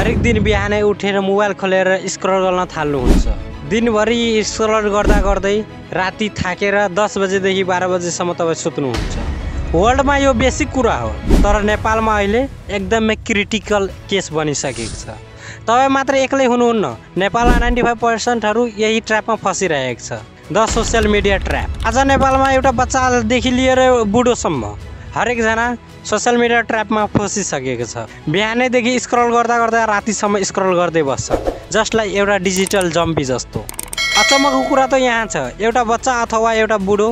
हरेक दिन बिहानै उठेर मोबाइल खोलेर स्क्रल गर्न थाल्नुहुन्छ। दिनभरि स्क्रल गर्दा गर्दै राति थाकेर 10 बजेदेखि 12 बजेसम्म तपाईँ सुत्नुहुन्छ। वर्ल्डमा यो बेसिक कुरा हो, तर नेपालमा अहिले एकदमै क्रिटिकल केस बनिसकेको छ। तपाईँ मात्र एक्लै हुनुहुन्न, नेपालमा 95% यही ट्र्यापमा फसिरहेको छ, द सोसियल मिडिया ट्र्याप। आज नेपालमा एउटा बच्चादेखि लिएर बुढोसम्म हरेकजना सोसियल मिडिया ट्र्यापमा फसिसकेको छ। बिहानैदेखि स्क्रल गर्दा गर्दा रातिसम्म स्क्रल गर्दै बस्छ, जस्ट लाइक एउटा डिजिटल जम्पी जस्तो। अचम्मको कुरा त यहाँ छ, एउटा बच्चा अथवा एउटा बुढो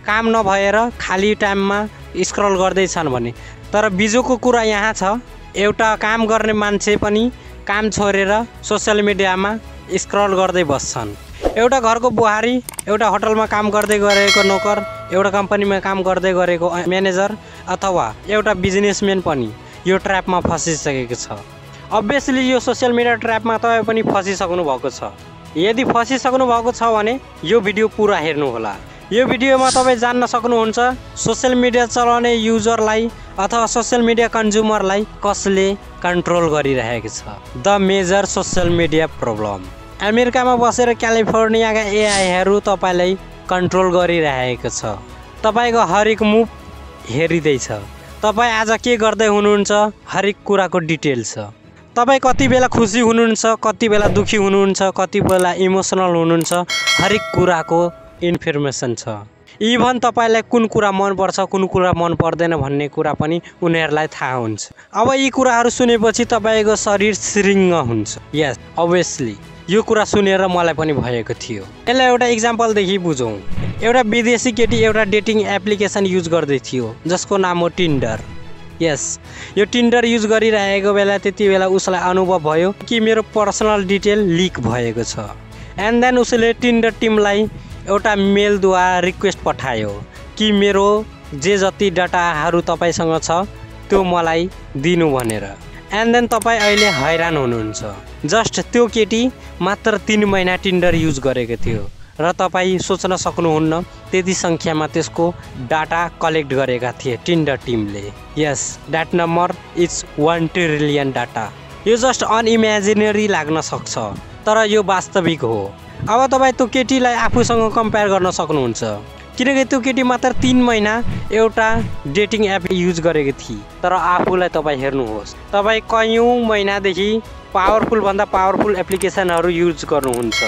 काम नभएर खाली टाइममा स्क्रल गर्दैछन् भने, तर बिजोको कुरा यहाँ छ, एउटा काम गर्ने मान्छे पनि काम छोडेर सोसियल मिडियामा स्क्रल गर्दै बस्छन्। एउटा घरको बुहारी, एउटा होटलमा काम गर्दै गरेको नोकर, एउटा कम्पनीमा काम गर्दै गरेको म्यानेजर अथवा एउटा बिजनेसम्यान पनि यो ट्र्यापमा फसिसकेको छ। अभियसली यो सोसियल मिडिया ट्र्यापमा तपाईँ पनि फसिसक्नु भएको छ। यदि फसिसक्नु भएको छ भने यो भिडियो पुरा हेर्नुहोला। यो भिडियोमा तपाईँ जान्न सक्नुहुन्छ सोसियल मिडिया चलाउने युजरलाई अथवा सोसियल मिडिया कन्ज्युमरलाई कसले कन्ट्रोल गरिरहेको छ। The major social media problem. अमेरिकामा बसेर क्यालिफोर्नियाका एआईहरू तपाईँलाई कन्ट्रोल गरिरहेको छ। तपाईँको हरेक मुभ हेरिँदैछ। तपाईँ आज के गर्दै हुनुहुन्छ हरेक कुराको डिटेल छ। तपाईँ कति बेला खुसी हुनुहुन्छ, कति बेला दुखी हुनुहुन्छ, कति बेला इमोसनल हुनुहुन्छ, हरेक कुराको इन्फर्मेसन छ। इभन तपाईँलाई कुन कुरा मनपर्छ, कुन कुरा मन पर्दैन भन्ने कुरा पनि उनीहरूलाई थाहा हुन्छ। अब यी कुराहरू सुनेपछि तपाईँको शरीर श्रृङ्ग हुन्छ। यस, अभियसली यो कुरा सुनेर मलाई पनि भएको थियो। यसलाई एउटा इक्जाम्पलदेखि बुझौँ। एउटा विदेशी केटी एउटा डेटिङ एप्लिकेसन युज गर्दै थियो जसको नाम हो टिन्डर। यस, यो टिन्डर युज गरिरहेको बेला त्यति बेला उसलाई अनुभव भयो कि मेरो पर्सनल डिटेल लिक भएको छ। एन्ड देन उसले टिन्डर टिमलाई एउटा मेलद्वारा रिक्वेस्ट पठायो कि मेरो जे जति डाटाहरू तपाईँसँग छ त्यो मलाई दिनु भनेर। एन्ड देन तपाईँ अहिले हैरान हुनुहुन्छ। जस्ट त्यो केटी मात्र 3 महिना टिन्डर युज गरेको थियो र तपाईँ सोच्न सक्नुहुन्न त्यति सङ्ख्यामा त्यसको डाटा कलेक्ट गरेका थिए टिन्डर टिमले। Yes, that number is 1 trillion data. यो जस्ट अनइमेजिनेरी लाग्न सक्छ, तर यो वास्तविक हो। अब तपाईँ त्यो केटीलाई आफूसँग कम्पेयर गर्न सक्नुहुन्छ, किनकि त्यो केटी मात्र 3 महिना एउटा डेटिङ एप युज गरेको थिए, तर आफूलाई तपाईँ हेर्नुहोस्, तपाईँ कयौँ महिनादेखि पावरफुलभन्दा पावरफुल एप्लिकेसनहरू युज गर्नुहुन्छ।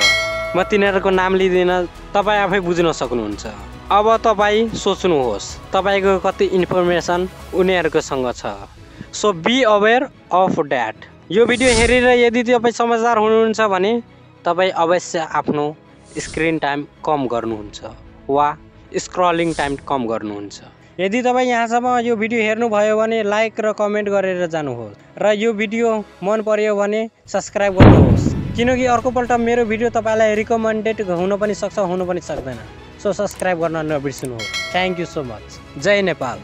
म तिनीहरूको नाम लिँदैन, तपाईँ आफै बुझ्न सक्नुहुन्छ। अब तपाईँ सोच्नुहोस् तपाईँको कति इन्फर्मेसन उनीहरूकोसँग छ। So be aware of that. यो भिडियो हेरेर यदि तपाईँ समझदार हुनुहुन्छ भने तपाईँ अवश्य आफ्नो स्क्रिन टाइम कम गर्नुहुन्छ वा स्क्रलिङ टाइम कम गर्नुहुन्छ। यदि तपाईँ यहाँसम्म यो भिडियो हेर्नुभयो भने लाइक र कमेन्ट गरेर जानुहोस् र यो भिडियो मन पर्यो भने सब्सक्राइब गर्नुहोस्, किनकि अर्कोपल्ट मेरो भिडियो तपाईँलाई रिकमेन्डेड हुन पनि सक्छ, हुन पनि सक्दैन। सो सब्सक्राइब गर्न नबिर्सनुहोस्। Thank you so much. जय नेपाल।